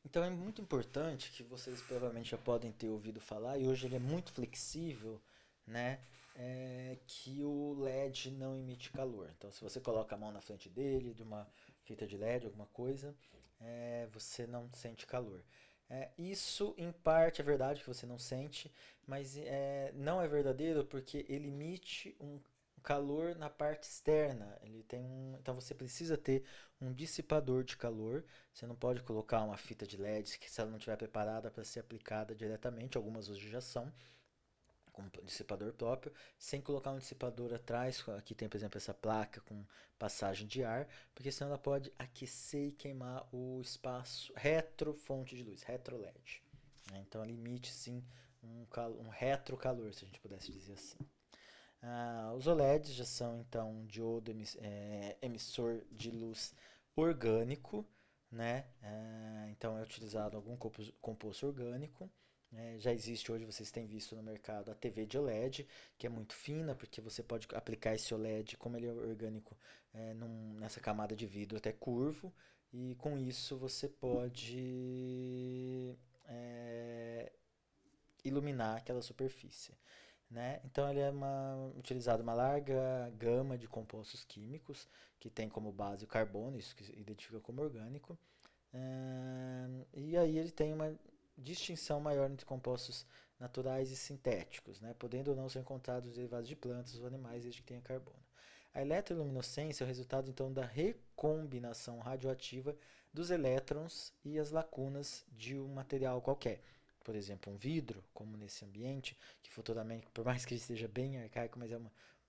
Então é muito importante que vocês provavelmente já podem ter ouvido falar, e hoje ele é muito flexível, né? Que o LED não emite calor. Então, se você coloca a mão na frente dele, de uma fita de LED, alguma coisa, você não sente calor. Isso, em parte, é verdade que você não sente, mas não é verdadeiro porque ele emite um calor na parte externa. Então você precisa ter um dissipador de calor. Você não pode colocar uma fita de LED que se ela não estiver preparada para ser aplicada diretamente, algumas hoje já são, com um dissipador próprio, sem colocar um dissipador atrás. Aqui tem, por exemplo, essa placa com passagem de ar, porque senão ela pode aquecer e queimar o espaço retro fonte de luz, retro LED. Então ela emite sim um retro calor, se a gente pudesse dizer assim. Os OLEDs já são então um diodo emissor de luz orgânico, né? Então é utilizado algum composto orgânico. Já existe hoje, vocês têm visto no mercado a TV de OLED, que é muito fina, porque você pode aplicar esse OLED, como ele é orgânico, nessa camada de vidro até curvo, e com isso você pode iluminar aquela superfície. Né? Então ele é utilizado uma larga gama de compostos químicos que tem como base o carbono, isso que se identifica como orgânico. E aí ele tem uma distinção maior entre compostos naturais e sintéticos, né? Podendo ou não ser encontrados derivados de plantas ou animais desde que tenha carbono. A eletroluminescência é o resultado então da recombinação radioativa dos elétrons e as lacunas de um material qualquer. Por exemplo, um vidro, como nesse ambiente, que futuramente, por mais que ele esteja bem arcaico, mas é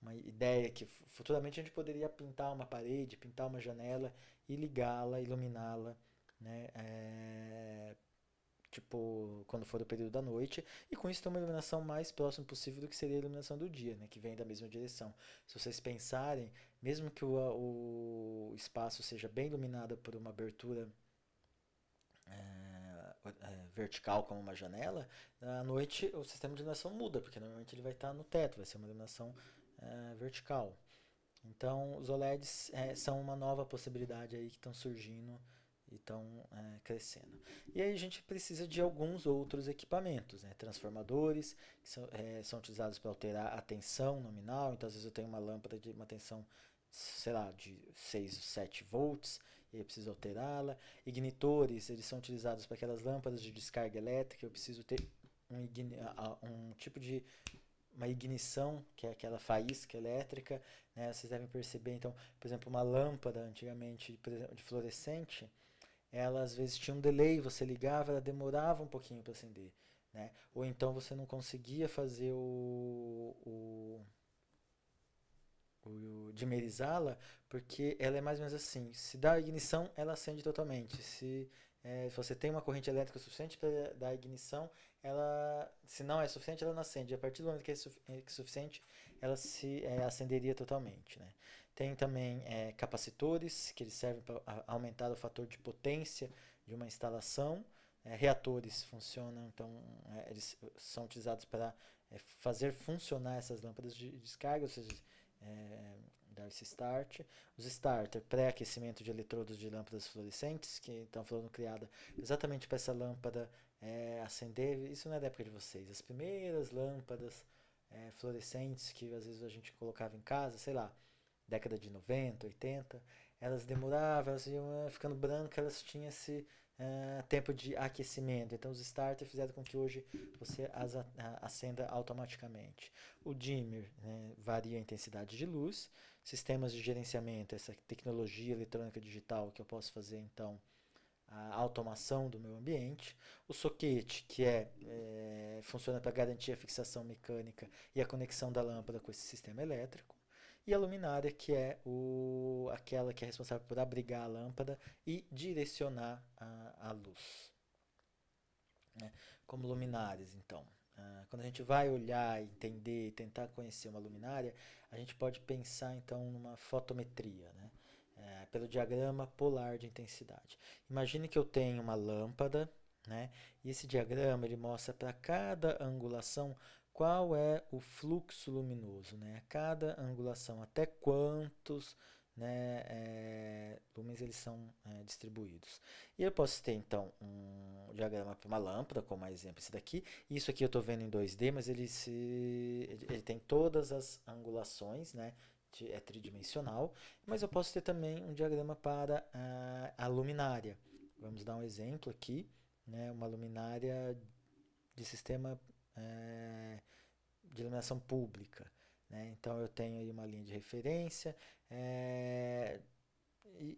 uma ideia que futuramente a gente poderia pintar uma parede, pintar uma janela e ligá-la, iluminá-la, né? Tipo, quando for o período da noite, e com isso ter uma iluminação mais próxima possível do que seria a iluminação do dia, né? Que vem da mesma direção. Se vocês pensarem, mesmo que o espaço seja bem iluminado por uma abertura vertical como uma janela, à noite o sistema de iluminação muda, porque normalmente ele vai estar no teto, vai ser uma iluminação vertical. Então, os OLEDs são uma nova possibilidade aí que estão surgindo e estão crescendo. E aí a gente precisa de alguns outros equipamentos, né? Transformadores, que são utilizados para alterar a tensão nominal. Então, às vezes eu tenho uma lâmpada de uma tensão, sei lá, de 6 ou 7 volts, e eu preciso alterá-la. Ignitores, eles são utilizados para aquelas lâmpadas de descarga elétrica, eu preciso ter um tipo de uma ignição, que é aquela faísca elétrica, né? Vocês devem perceber, então, por exemplo, uma lâmpada antigamente, por exemplo, de fluorescente, ela às vezes tinha um delay, você ligava, ela demorava um pouquinho para acender, né? Ou então você não conseguia fazer o dimerizá-la, porque ela é mais ou menos assim, se dá ignição, ela acende totalmente. Se você tem uma corrente elétrica suficiente para dar ignição, se não é suficiente, ela não acende. A partir do momento que é suficiente, ela se acenderia totalmente. Né? Tem também capacitores, que eles servem para aumentar o fator de potência de uma instalação. Reatores funcionam, então eles são utilizados para fazer funcionar essas lâmpadas de descarga, ou seja, dar esse start. Os starter, pré-aquecimento de eletrodos de lâmpadas fluorescentes, que estão foram criadas exatamente para essa lâmpada acender. Isso não é da época de vocês. As primeiras lâmpadas fluorescentes que às vezes a gente colocava em casa, sei lá, década de 90, 80, elas demoravam, elas iam ficando brancas, elas tinham esse tempo de aquecimento. Então os starters fizeram com que hoje você as acenda automaticamente. O dimmer, né, varia a intensidade de luz. Sistemas de gerenciamento, essa tecnologia eletrônica digital que eu posso fazer então a automação do meu ambiente, o soquete, que funciona para garantir a fixação mecânica e a conexão da lâmpada com esse sistema elétrico, e a luminária, que é aquela que é responsável por abrigar a lâmpada e direcionar a luz. Né? Como luminárias, então. Quando a gente vai olhar, entender, tentar conhecer uma luminária, a gente pode pensar então numa fotometria, né? Pelo diagrama polar de intensidade. Imagine que eu tenho uma lâmpada, né? E esse diagrama ele mostra para cada angulação qual é o fluxo luminoso, né? A cada angulação, até quantos, né, lumens eles são distribuídos. E eu posso ter então diagrama para uma lâmpada, como a exemplo esse daqui. Isso aqui eu estou vendo em 2D, mas ele tem todas as angulações, né? É tridimensional. Mas eu posso ter também um diagrama para a luminária. Vamos dar um exemplo aqui, né? Uma luminária de sistema de iluminação pública. Né? Então eu tenho aí uma linha de referência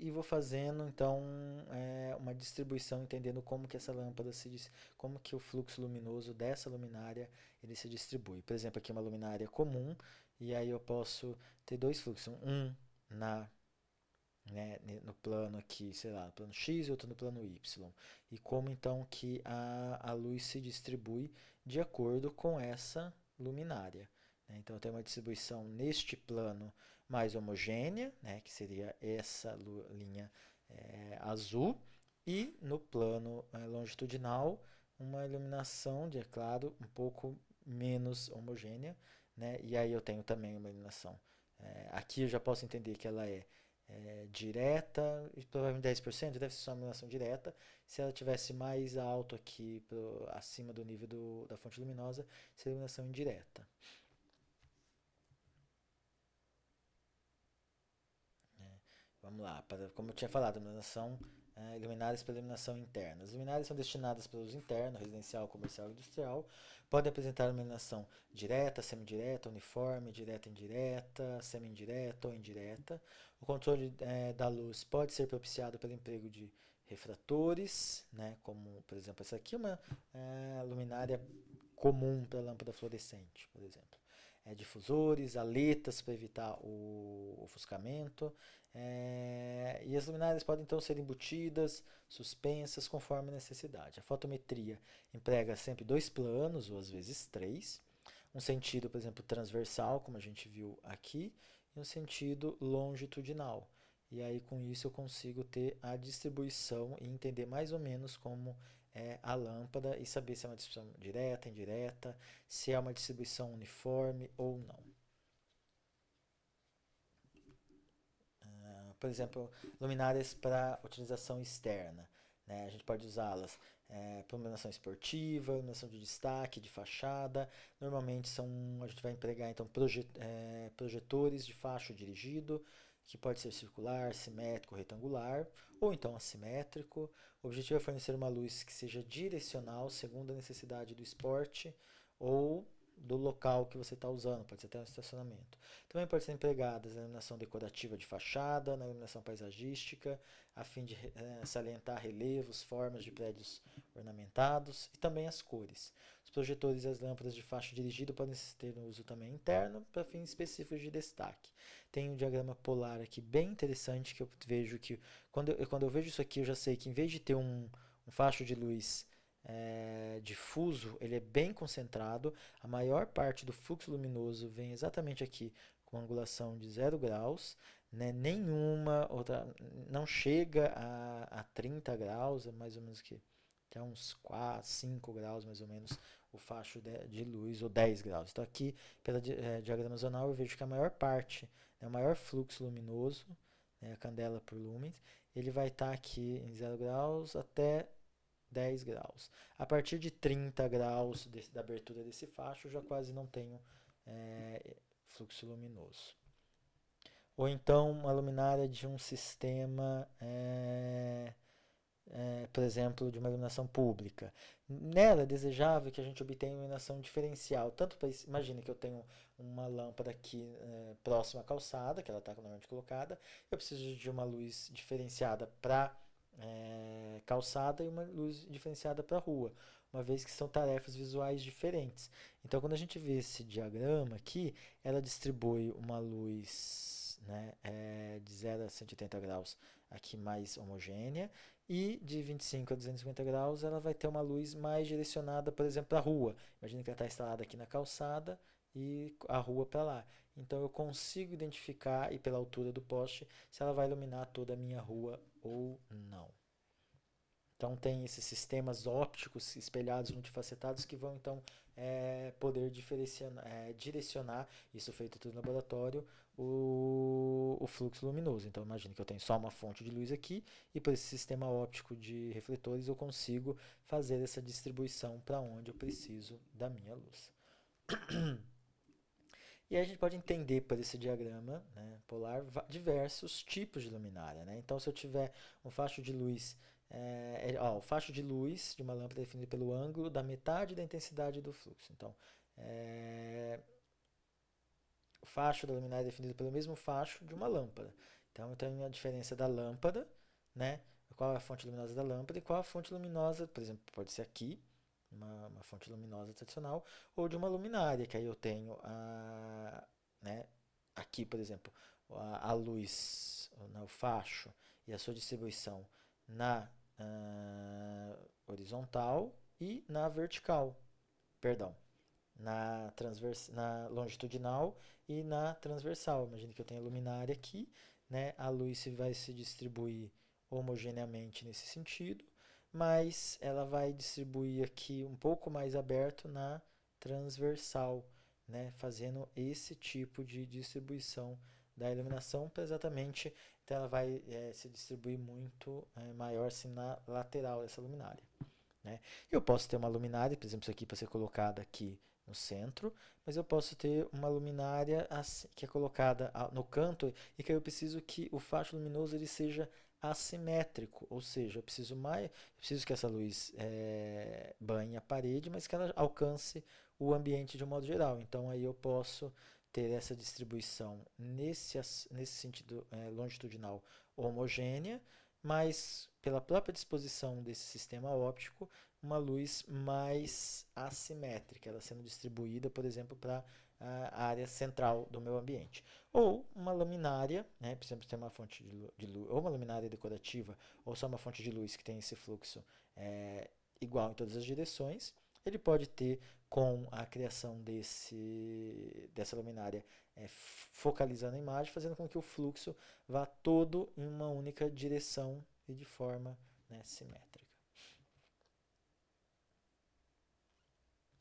e vou fazendo então uma distribuição, entendendo como que essa lâmpada como que o fluxo luminoso dessa luminária ele se distribui. Por exemplo, aqui uma luminária comum, e aí eu posso ter dois fluxos, um no plano aqui, sei lá, no plano X e outro no plano Y. E como então que a luz se distribui de acordo com essa luminária. Né? Então eu tenho uma distribuição neste plano mais homogênea, né, que seria essa linha azul, e no plano longitudinal uma iluminação, é claro, um pouco menos homogênea, né? E aí eu tenho também uma iluminação. Aqui eu já posso entender que ela é direta, e provavelmente 10% deve ser só uma iluminação direta. Se ela tivesse mais alto aqui, acima do nível da fonte luminosa, seria iluminação indireta. Vamos lá, como eu tinha falado, iluminação, luminárias para iluminação interna. As luminárias são destinadas para uso interno, residencial, comercial e industrial. Podem apresentar iluminação direta, semidireta, uniforme, direta, indireta, semi-indireta ou indireta. O controle da luz pode ser propiciado pelo emprego de refratores, né, como, por exemplo, essa aqui é uma luminária comum para lâmpada fluorescente, por exemplo. Difusores, aletas para evitar o ofuscamento. E as luminárias podem então ser embutidas, suspensas, conforme a necessidade. A fotometria emprega sempre dois planos, ou às vezes três. Um sentido, por exemplo, transversal, como a gente viu aqui, e um sentido longitudinal. E aí com isso eu consigo ter a distribuição e entender mais ou menos como é a lâmpada e saber se é uma distribuição direta, indireta, se é uma distribuição uniforme ou não. Por exemplo, luminárias para utilização externa. Né? A gente pode usá-las para iluminação esportiva, iluminação de destaque, de fachada. Normalmente a gente vai empregar então, projetores de facho dirigido, que pode ser circular, simétrico, retangular, ou então assimétrico. O objetivo é fornecer uma luz que seja direcional segundo a necessidade do esporte ou do local que você está usando, pode ser até um estacionamento. Também pode ser empregadas na iluminação decorativa de fachada, na iluminação paisagística, a fim de salientar relevos, formas de prédios ornamentados e também as cores. Os projetores e as lâmpadas de facho dirigido podem ter um uso também interno para fins específicos de destaque. Tem um diagrama polar aqui bem interessante que eu vejo que, quando eu vejo isso aqui, eu já sei que em vez de ter um facho de luz difuso, ele é bem concentrado. A maior parte do fluxo luminoso vem exatamente aqui com angulação de 0 graus, né? Nenhuma outra, não chega a 30 graus, é mais ou menos que até uns 4, 5 graus mais ou menos o facho de luz, ou 10 graus. Então aqui, pela diagrama zonal, eu vejo que a maior parte, né, o maior fluxo luminoso, né, a candela por lumens, ele vai estar aqui em 0 graus até 10 graus. A partir de 30 graus da abertura desse facho, eu já quase não tenho fluxo luminoso. Ou então uma luminária de um sistema, por exemplo, de uma iluminação pública. Nela é desejável que a gente obtenha uma iluminação diferencial. Tanto para, imagine que eu tenho uma lâmpada aqui próxima à calçada, que ela está normalmente colocada, eu preciso de uma luz diferenciada para calçada e uma luz diferenciada para a rua, uma vez que são tarefas visuais diferentes. Então, quando a gente vê esse diagrama aqui, ela distribui uma luz, né, de 0 a 180 graus aqui mais homogênea, e de 25 a 250 graus ela vai ter uma luz mais direcionada, por exemplo, para a rua. Imagina que ela está instalada aqui na calçada e a rua para lá. Então eu consigo identificar, e pela altura do poste, se ela vai iluminar toda a minha rua ou não. Então tem esses sistemas ópticos espelhados multifacetados que vão então poder direcionar, isso feito tudo no laboratório, o fluxo luminoso. Então imagine que eu tenho só uma fonte de luz aqui e por esse sistema óptico de refletores eu consigo fazer essa distribuição para onde eu preciso da minha luz. E aí a gente pode entender por esse diagrama, né, polar diversos tipos de luminária. Né? Então, se eu tiver um facho de luz, o facho de luz de uma lâmpada é definido pelo ângulo da metade da intensidade do fluxo. Então, o facho da luminária é definido pelo mesmo facho de uma lâmpada. Então, eu tenho a diferença da lâmpada, né? Qual é a fonte luminosa da lâmpada e qual a fonte luminosa, por exemplo, pode ser aqui, uma fonte luminosa tradicional, ou de uma luminária, que aí eu tenho né, aqui, por exemplo, a luz, o facho e a sua distribuição na horizontal e na vertical, perdão, na longitudinal e na transversal. Imagine que eu tenho a luminária aqui, né, a luz vai se distribuir homogeneamente nesse sentido, mas ela vai distribuir aqui um pouco mais aberto na transversal, né, fazendo esse tipo de distribuição da iluminação para exatamente, então ela vai se distribuir muito maior assim, na lateral dessa luminária. Né? Eu posso ter uma luminária, por exemplo, isso aqui para ser colocada aqui no centro, mas eu posso ter uma luminária assim, que é colocada no canto e que eu preciso que o facho luminoso ele seja assimétrico, ou seja, eu preciso que essa luz banhe a parede, mas que ela alcance o ambiente de um modo geral. Então aí eu posso ter essa distribuição nesse sentido longitudinal homogênea, mas pela própria disposição desse sistema óptico, uma luz mais assimétrica, ela sendo distribuída, por exemplo, para a área central do meu ambiente. Ou uma luminária, né, por exemplo, tem uma fonte de luz, ou uma luminária decorativa, ou só uma fonte de luz que tem esse fluxo igual em todas as direções, ele pode ter, com a criação dessa luminária focalizando a imagem, fazendo com que o fluxo vá todo em uma única direção e de forma simétrica.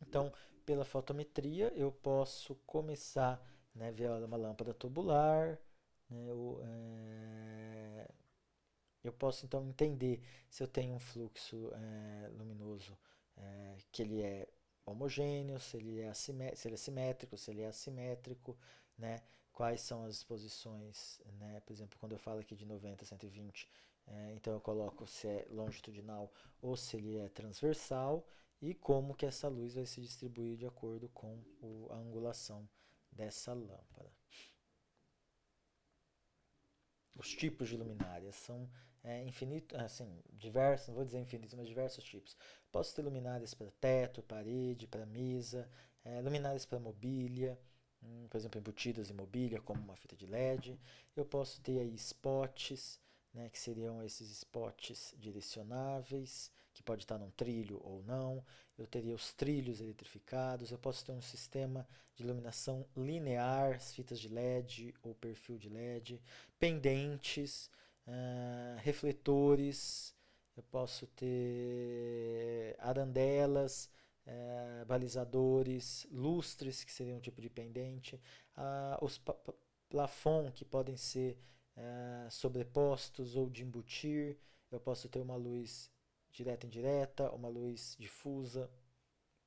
Então, pela fotometria, eu posso começar a ver uma lâmpada tubular, né, eu posso então entender se eu tenho um fluxo luminoso que ele é homogêneo, se ele é simétrico, se ele é assimétrico, né? Quais são as posições, né? Por exemplo, quando eu falo aqui de 90 a 120, então eu coloco se é longitudinal ou se ele é transversal e como que essa luz vai se distribuir de acordo com a angulação dessa lâmpada. Os tipos de luminárias são diversos, não vou dizer infinitos, mas diversos tipos. Posso ter luminárias para teto, parede, para mesa, luminárias para mobília, por exemplo, embutidas em mobília, como uma fita de LED. Eu posso ter aí spots, né, que seriam esses spots direcionáveis, que pode estar num trilho ou não. Eu teria os trilhos eletrificados. Eu posso ter um sistema de iluminação linear, fitas de LED ou perfil de LED, pendentes, refletores. Eu posso ter arandelas, balizadores, lustres, que seriam um tipo de pendente, os plafons, que podem ser sobrepostos ou de embutir. Eu posso ter uma luz direta e indireta, uma luz difusa,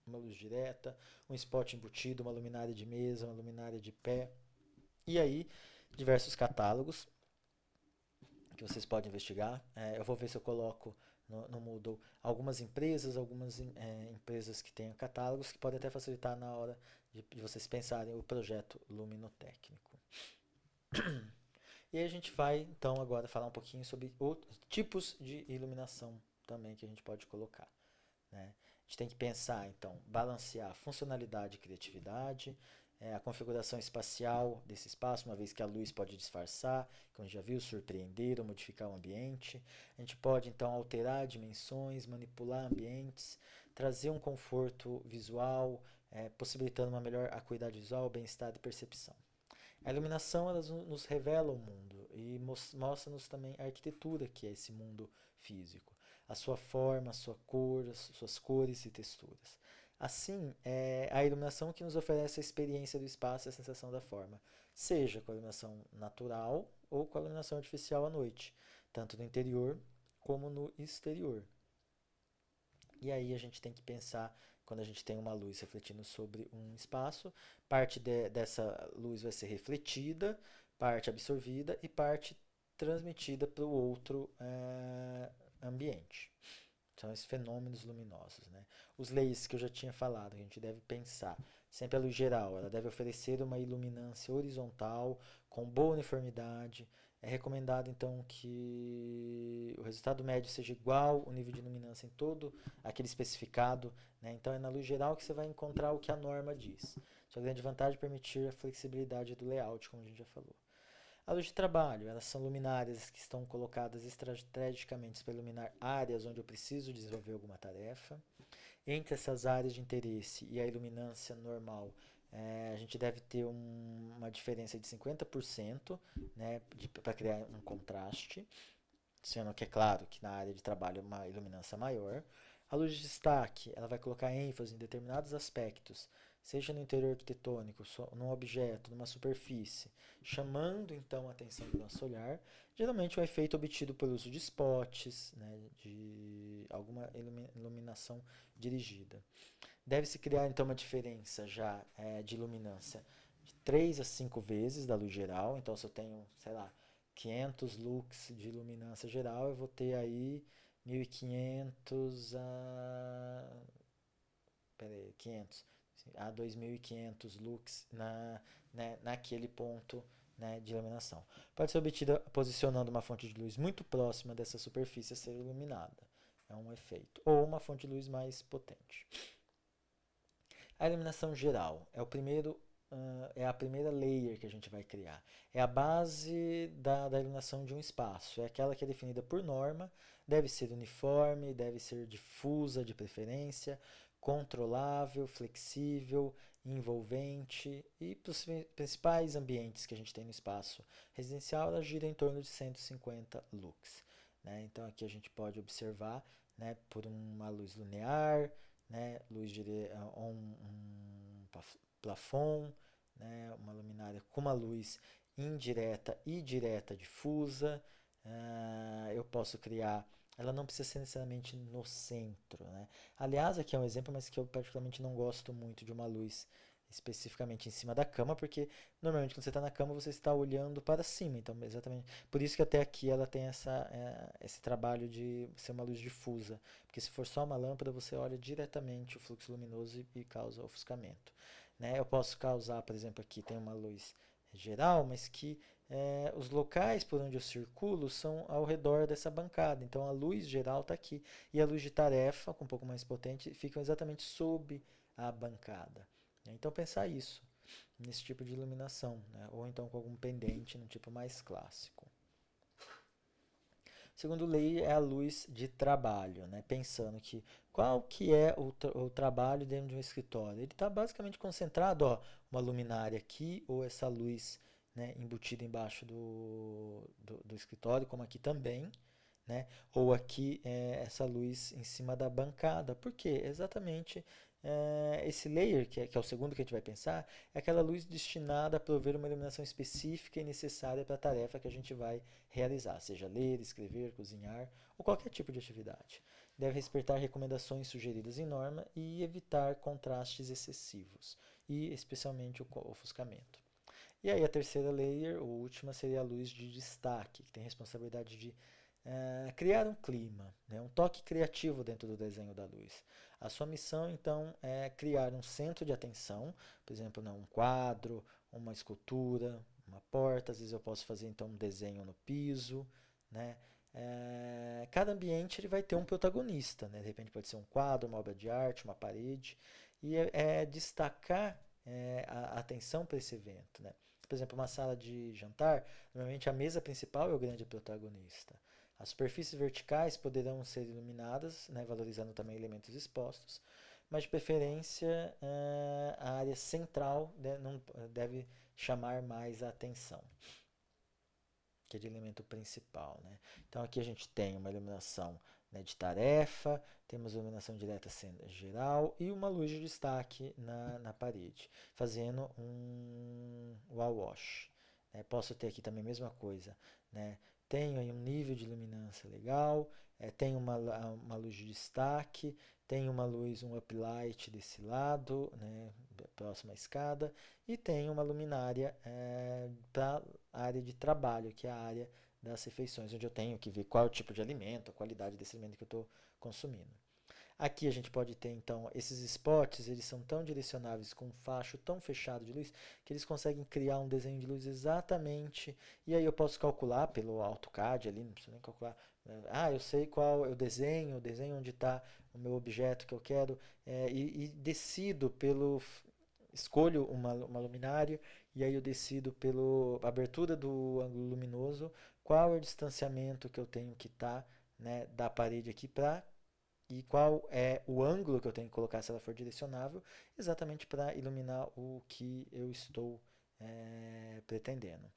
uma luz direta, um spot embutido, uma luminária de mesa, uma luminária de pé. E aí, diversos catálogos que vocês podem investigar. Eu vou ver se eu coloco no Moodle algumas empresas que tenham catálogos que podem até facilitar na hora de vocês pensarem o projeto luminotécnico. E aí a gente vai então agora falar um pouquinho sobre outros tipos de iluminação também que a gente pode colocar. Né? A gente tem que pensar então, balancear funcionalidade e criatividade, a configuração espacial desse espaço, uma vez que a luz pode disfarçar, como a gente já viu, surpreender ou modificar o ambiente. A gente pode então alterar dimensões, manipular ambientes, trazer um conforto visual, possibilitando uma melhor acuidade visual, bem-estar e percepção. A iluminação ela nos revela o mundo e mostra-nos também a arquitetura que é esse mundo físico. a sua forma, a sua cor, as suas cores e texturas. Assim, é a iluminação que nos oferece a experiência do espaço e a sensação da forma, seja com a iluminação natural ou com a iluminação artificial à noite, tanto no interior como no exterior. E aí a gente tem que pensar, quando a gente tem uma luz refletindo sobre um espaço, dessa luz vai ser refletida, parte absorvida e parte transmitida para o outro ambiente. São esses fenômenos luminosos. Né? Os layers que eu já tinha falado, a gente deve pensar. Sempre a luz geral, ela deve oferecer uma iluminância horizontal, com boa uniformidade. É recomendado, então, que o resultado médio seja igual ao nível de iluminância em todo aquele especificado. Né? Então, é na luz geral que você vai encontrar o que a norma diz. Sua grande vantagem é permitir a flexibilidade do layout, como a gente já falou. A luz de trabalho, elas são luminárias que estão colocadas estrategicamente para iluminar áreas onde eu preciso desenvolver alguma tarefa. Entre essas áreas de interesse e a iluminância normal, a gente deve ter uma diferença de 50%, né, para criar um contraste, sendo que é claro que na área de trabalho é uma iluminância maior. A luz de destaque, ela vai colocar ênfase em determinados aspectos, seja no interior arquitetônico, num objeto, numa superfície, chamando então a atenção do nosso olhar. Geralmente um efeito obtido pelo uso de spots, né, de alguma iluminação dirigida. Deve-se criar então uma diferença já de iluminância de 3 a 5 vezes da luz geral. Então se eu tenho, sei lá, 500 lux de iluminância geral, eu vou ter aí 1500 peraí, 500 a 2500 lux naquele ponto, né, de iluminação. Pode ser obtida posicionando uma fonte de luz muito próxima dessa superfície a ser iluminada. É um efeito. Ou uma fonte de luz mais potente. A iluminação geral é a primeira layer que a gente vai criar. É a base da iluminação de um espaço. É aquela que é definida por norma, deve ser uniforme, deve ser difusa de preferência, controlável, flexível, envolvente. E para os principais ambientes que a gente tem no espaço residencial, ela gira em torno de 150 lux. Né? Então aqui a gente pode observar, né, por uma luz linear, né, um plafond, né, uma luminária com uma luz indireta e direta difusa. Eu posso criar, ela não precisa ser necessariamente no centro. Né? Aliás, aqui é um exemplo, mas que eu particularmente não gosto muito de uma luz especificamente em cima da cama, porque normalmente quando você está na cama você está olhando para cima, então exatamente por isso que até aqui ela tem esse trabalho de ser uma luz difusa, porque se for só uma lâmpada você olha diretamente o fluxo luminoso e causa ofuscamento. Né? Eu posso causar, por exemplo, aqui tem uma luz geral, mas que os locais por onde eu circulo são ao redor dessa bancada, então a luz geral está aqui, e a luz de tarefa, com um pouco mais potente, fica exatamente sob a bancada. Então pensar isso, nesse tipo de iluminação, né? Ou então com algum pendente, num tipo mais clássico. Segundo lei é a luz de trabalho, né? Pensando que qual que é o trabalho dentro de um escritório. Ele está basicamente concentrado, ó, uma luminária aqui, ou essa luz, né, embutida embaixo do escritório, como aqui também. Né? Ou aqui essa luz em cima da bancada. Por quê? Exatamente esse layer, que é o segundo que a gente vai pensar, é aquela luz destinada a prover uma iluminação específica e necessária para a tarefa que a gente vai realizar, seja ler, escrever, cozinhar ou qualquer tipo de atividade. Deve respeitar recomendações sugeridas em norma e evitar contrastes excessivos, e especialmente o ofuscamento. E aí a terceira layer, ou última, seria a luz de destaque, que tem a responsabilidade de criar um clima, né, um toque criativo dentro do desenho da luz. A sua missão, então, é criar um centro de atenção, por exemplo, né, um quadro, uma escultura, uma porta, às vezes eu posso fazer então um desenho no piso, né? Cada ambiente ele vai ter um protagonista, né? De repente pode ser um quadro, uma obra de arte, uma parede, e destacar a atenção para esse evento, né? Por exemplo, uma sala de jantar, normalmente a mesa principal é o grande protagonista. As superfícies verticais poderão ser iluminadas, né, valorizando também elementos expostos, mas de preferência a área central não deve chamar mais a atenção, que é de elemento principal. Né? Então aqui a gente tem uma iluminação né, de tarefa, temos iluminação direta geral e uma luz de destaque na parede, fazendo um wall wash. Né? Posso ter aqui também a mesma coisa, né? Tenho aí um nível de luminância legal, tenho uma luz de destaque, tenho uma luz, um uplight desse lado, né, próximo à escada, e tenho uma luminária para a área de trabalho, que é a área das refeições, onde eu tenho que ver qual é o tipo de alimento, a qualidade desse alimento que eu estou consumindo. Aqui a gente pode ter, então, esses spots, eles são tão direcionáveis com um facho tão fechado de luz, que eles conseguem criar um desenho de luz exatamente, e aí eu posso calcular pelo AutoCAD ali, não preciso nem calcular, eu sei qual eu desenho onde está o meu objeto que eu quero, e decido escolho uma luminária, e aí eu decido pela abertura do ângulo luminoso, qual é o distanciamento que eu tenho que estar, né, da parede aqui e qual é o ângulo que eu tenho que colocar se ela for direcionável, exatamente para iluminar o que eu estou pretendendo.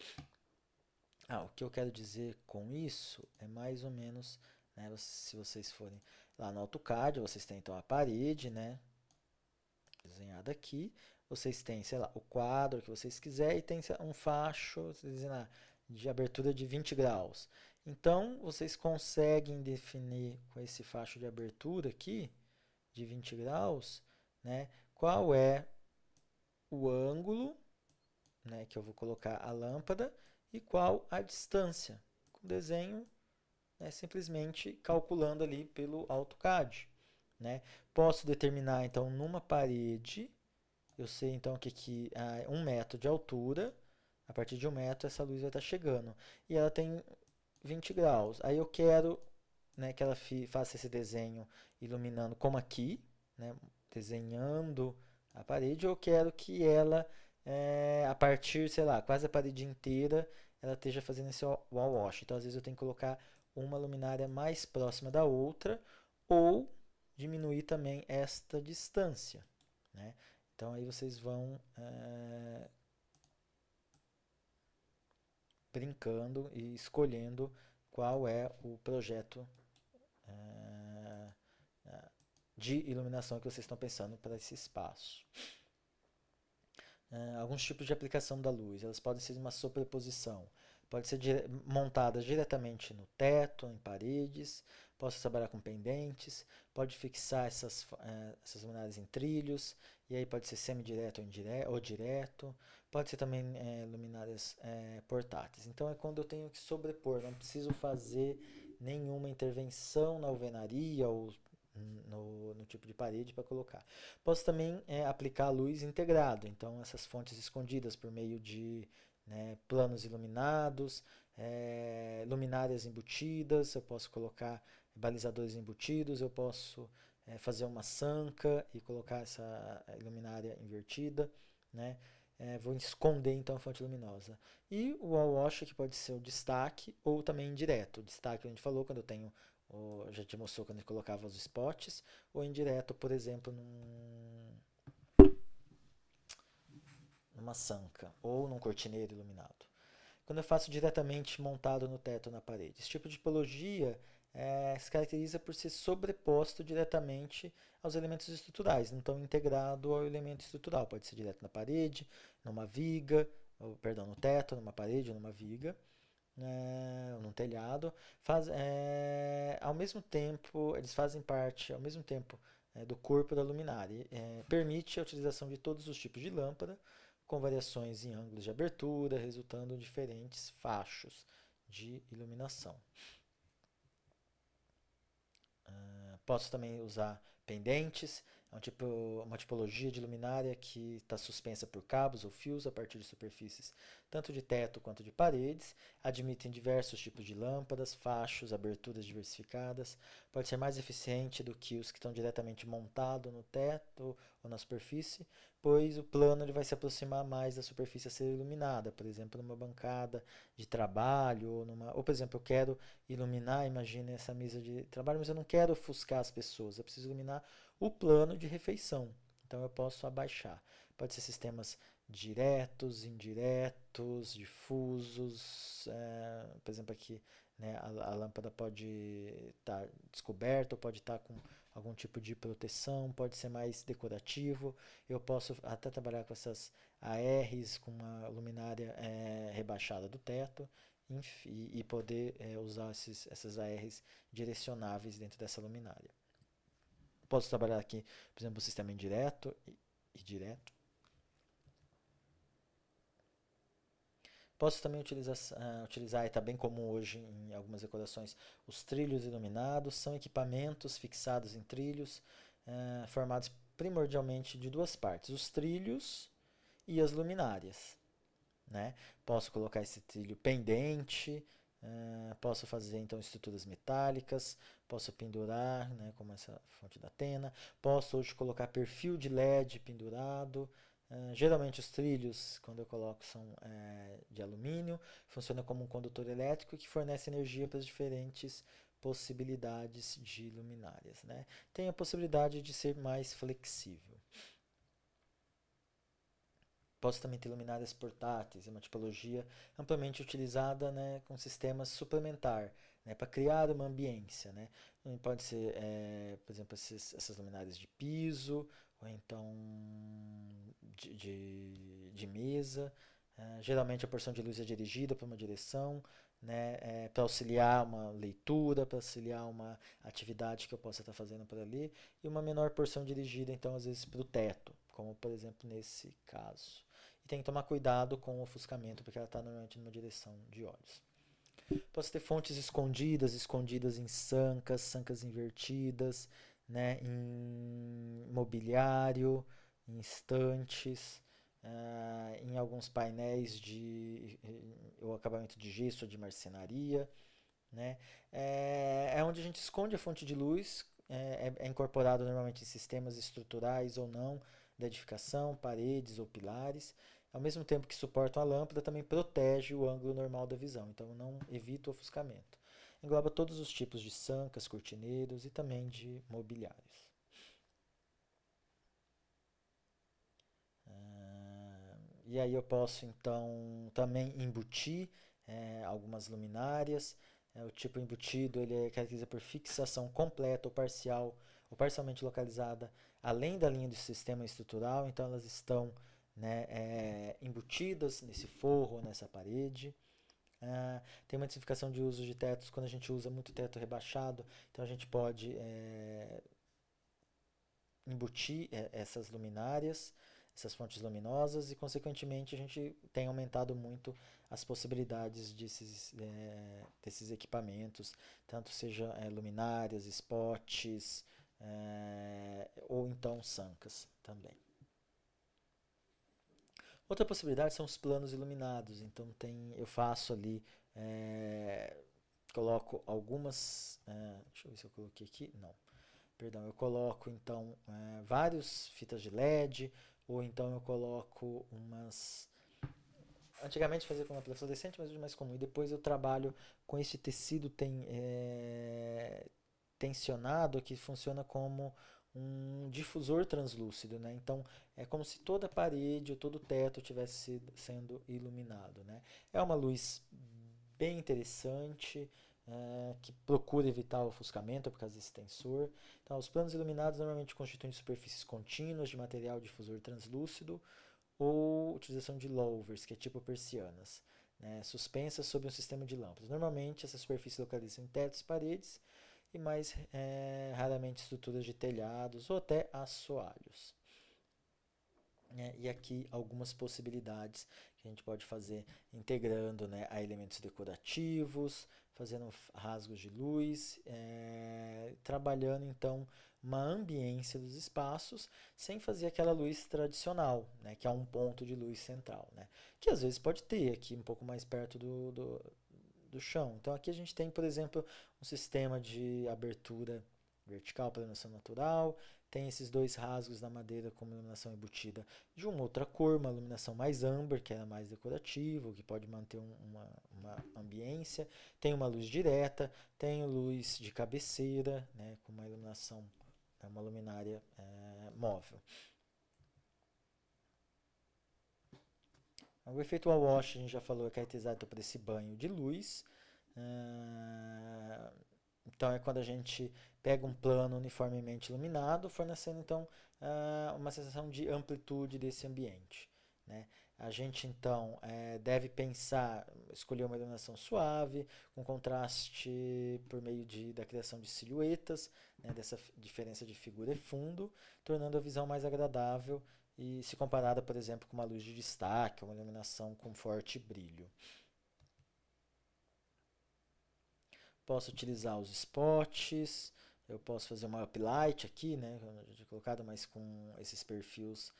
O que eu quero dizer com isso é mais ou menos, né, se vocês forem lá no AutoCAD, vocês têm então a parede, né, desenhada aqui, vocês têm, sei lá, o quadro que vocês quiserem e tem um facho, de abertura de 20 graus. Então, vocês conseguem definir com esse facho de abertura aqui, de 20 graus, né, qual é o ângulo, né, que eu vou colocar a lâmpada e qual a distância. Com o desenho, né, simplesmente calculando ali pelo AutoCAD. Né. Posso determinar, então, numa parede, eu sei então que a 1 metro de altura, a partir de 1 metro essa luz vai estar chegando. E ela tem 20 graus. Aí eu quero, né, que ela faça esse desenho iluminando como aqui, né, desenhando a parede, ou eu quero que ela, a partir, sei lá, quase a parede inteira, ela esteja fazendo esse wall wash. Então, às vezes, eu tenho que colocar uma luminária mais próxima da outra, ou diminuir também esta distância. Né? Então, aí vocês vão brincando e escolhendo qual é o projeto de iluminação que vocês estão pensando para esse espaço. Alguns tipos de aplicação da luz, elas podem ser uma sobreposição, pode ser montadas diretamente no teto, em paredes, posso trabalhar com pendentes, pode fixar essas luminárias em trilhos, e aí pode ser semidireto ou direto, pode ser também luminárias portáteis. Então é quando eu tenho que sobrepor, não preciso fazer nenhuma intervenção na alvenaria ou no tipo de parede para colocar. Posso também aplicar a luz integrado, então essas fontes escondidas por meio de planos iluminados, luminárias embutidas, eu posso colocar balizadores embutidos, eu posso fazer uma sanca e colocar essa luminária invertida, né? Vou esconder então a fonte luminosa. E o wall wash, que pode ser o destaque ou também indireto. O destaque a gente falou quando eu tenho, já te mostrou quando eu colocava os spots, ou indireto, por exemplo, numa sanca ou num cortineiro iluminado. Quando eu faço diretamente montado no teto ou na parede. Esse tipo de tipologia se caracteriza por ser sobreposto diretamente aos elementos estruturais, não tão integrado ao elemento estrutural. Pode ser direto na parede, numa viga, no teto, numa parede ou numa viga, num telhado. Ao mesmo tempo, eles fazem parte, ao mesmo tempo, do corpo da luminária. Permite a utilização de todos os tipos de lâmpada, com variações em ângulos de abertura, resultando em diferentes fachos de iluminação. Posso também usar pendentes, uma tipologia de luminária que está suspensa por cabos ou fios a partir de superfícies tanto de teto quanto de paredes, admitem diversos tipos de lâmpadas, fachos, aberturas diversificadas, pode ser mais eficiente do que os que estão diretamente montados no teto ou na superfície, pois o plano ele vai se aproximar mais da superfície a ser iluminada, por exemplo, numa bancada de trabalho, ou por exemplo, eu quero iluminar, imagine essa mesa de trabalho, mas eu não quero ofuscar as pessoas, eu preciso iluminar o plano de refeição, então eu posso abaixar. Pode ser sistemas diretos, indiretos, difusos, por exemplo aqui né? A lâmpada pode estar descoberta, ou pode estar com algum tipo de proteção, pode ser mais decorativo. Eu posso até trabalhar com essas ARs, com uma luminária rebaixada do teto, enfim, e poder usar essas ARs direcionáveis dentro dessa luminária. Posso trabalhar aqui, por exemplo, o sistema indireto e direto. Posso também utilizar, e está bem comum hoje em algumas decorações, os trilhos iluminados. São equipamentos fixados em trilhos, formados primordialmente de duas partes, os trilhos e as luminárias. Né? Posso colocar esse trilho pendente, posso fazer então estruturas metálicas, posso pendurar, né, como essa fonte da Atena, posso hoje colocar perfil de LED pendurado. Geralmente os trilhos, quando eu coloco, são de alumínio, funciona como um condutor elétrico que fornece energia para as diferentes possibilidades de luminárias. Né? Tem a possibilidade de ser mais flexível. Posso também ter luminárias portáteis, é uma tipologia amplamente utilizada, né, com sistemas suplementar, né, para criar uma ambiência. Né. Pode ser, por exemplo, essas luminárias de piso, ou então de mesa. Geralmente a porção de luz é dirigida para uma direção, né, para auxiliar uma leitura, para auxiliar uma atividade que eu possa estar fazendo por ali, e uma menor porção dirigida, então, às vezes, para o teto, como por exemplo nesse caso. E tem que tomar cuidado com o ofuscamento, porque ela está normalmente numa direção de olhos. Posso ter fontes escondidas em sancas invertidas, né, em mobiliário, em estantes, em alguns painéis de o acabamento de gesso ou de marcenaria. Né? É onde a gente esconde a fonte de luz, é incorporado normalmente em sistemas estruturais ou não, da edificação, paredes ou pilares. Ao mesmo tempo que suportam a lâmpada, também protege o ângulo normal da visão, então não evita o ofuscamento. Engloba todos os tipos de sancas, cortineiros e também de mobiliários. E aí eu posso então também embutir algumas luminárias. O tipo embutido ele é caracterizado por fixação completa ou parcialmente localizada além da linha do sistema estrutural, então elas estão, né, embutidas nesse forro, nessa parede. Tem uma intensificação de uso de tetos quando a gente usa muito teto rebaixado, então a gente pode embutir essas luminárias, essas fontes luminosas, e consequentemente a gente tem aumentado muito as possibilidades desses equipamentos, tanto seja luminárias, spots, ou então sancas também. Outra possibilidade são os planos iluminados. Então eu faço ali, coloco algumas, deixa eu ver se eu coloquei aqui, não. Perdão, eu coloco então várias fitas de LED, ou então eu coloco umas. Antigamente fazia com uma fluorescente, mas hoje é mais comum. E depois eu trabalho com esse tecido tensionado que funciona como um difusor translúcido, né? Então é como se toda a parede ou todo o teto estivesse sendo iluminado, né? É uma luz bem interessante, que procura evitar o ofuscamento por causa desse tensor. Então, os planos iluminados normalmente constituem superfícies contínuas de material difusor translúcido ou utilização de louvers, que é tipo persianas, né, suspensas sobre um sistema de lâmpadas. Normalmente, essa superfície localiza em tetos e paredes, e mais raramente estruturas de telhados ou até assoalhos. E aqui algumas possibilidades que a gente pode fazer integrando, né, a elementos decorativos, fazendo rasgos de luz, trabalhando então uma ambiência dos espaços sem fazer aquela luz tradicional, né, que é um ponto de luz central, né, que às vezes pode ter aqui um pouco mais perto do chão. Então aqui a gente tem, por exemplo, um sistema de abertura vertical para iluminação natural, tem esses dois rasgos na madeira com iluminação embutida de uma outra cor, uma iluminação mais amber, que é mais decorativa, que pode manter uma ambiência. Tem uma luz direta, tem luz de cabeceira, né, com uma iluminação, uma luminária móvel. O efeito wall wash, a gente já falou, é caracterizado por esse banho de luz, Ah, então é quando a gente pega um plano uniformemente iluminado, fornecendo então uma sensação de amplitude desse ambiente, né? A gente então deve pensar, escolher uma iluminação suave, com contraste por meio da criação de silhuetas, né, dessa diferença de figura e fundo, tornando a visão mais agradável e se comparada, por exemplo, com uma luz de destaque, uma iluminação com forte brilho. Posso utilizar os spots, eu posso fazer uma uplight aqui, né, já colocado, mas com esses perfis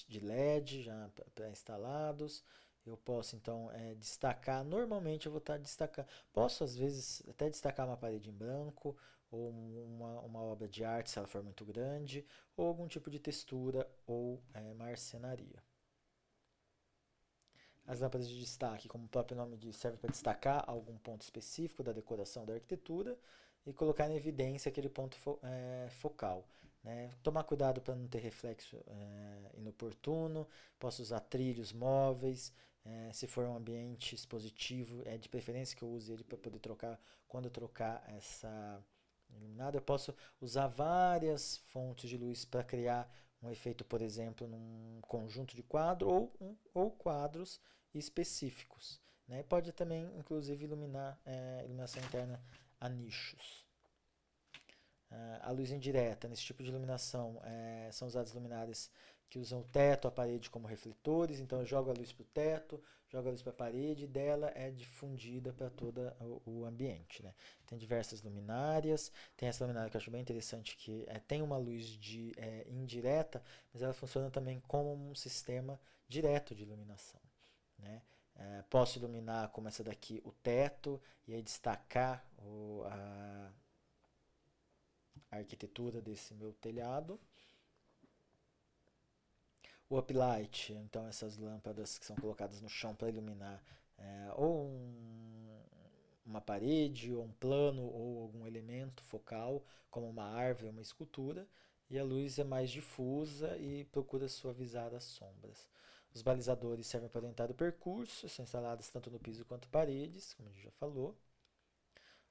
de LED já pré-instalados. Eu posso então destacar, normalmente eu vou estar destacando, posso às vezes até destacar uma parede em branco, ou uma obra de arte se ela for muito grande, ou algum tipo de textura ou marcenaria. As lâmpadas de destaque, como o próprio nome diz, servem para destacar algum ponto específico da decoração da arquitetura e colocar em evidência aquele ponto focal. Né? Tomar cuidado para não ter reflexo inoportuno. Posso usar trilhos móveis. Se for um ambiente expositivo, é de preferência que eu use ele para poder trocar, quando eu trocar essa iluminada. Eu posso usar várias fontes de luz para criar um efeito, por exemplo, num conjunto de quadros ou quadros específicos. Né? Pode também, inclusive, iluminar iluminação interna a nichos. A luz indireta, nesse tipo de iluminação, são usadas luminárias que usam o teto, a parede como refletores. Então eu jogo a luz para o teto, jogo a luz para a parede e dela é difundida para todo o ambiente. Né? Tem diversas luminárias, tem essa luminária que eu acho bem interessante que tem uma luz indireta, mas ela funciona também como um sistema direto de iluminação. Né? Posso iluminar, como essa daqui, o teto e aí destacar a arquitetura desse meu telhado. O uplight, então essas lâmpadas que são colocadas no chão para iluminar uma parede, ou um plano, ou algum elemento focal, como uma árvore, uma escultura, e a luz é mais difusa e procura suavizar as sombras. Os balizadores servem para orientar o percurso, são instalados tanto no piso quanto paredes, como a gente já falou.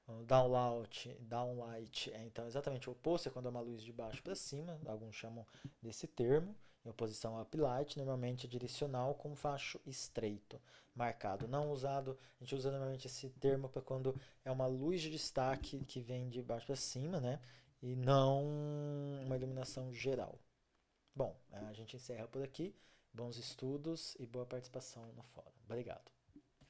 O downlight é então exatamente o oposto, é quando é uma luz de baixo para cima, alguns chamam desse termo, em oposição ao uplight, normalmente é direcional com facho estreito, marcado. Não usado, a gente usa normalmente esse termo para quando é uma luz de destaque que vem de baixo para cima, né? E não uma iluminação geral. Bom, a gente encerra por aqui. Bons estudos e boa participação no fórum. Obrigado.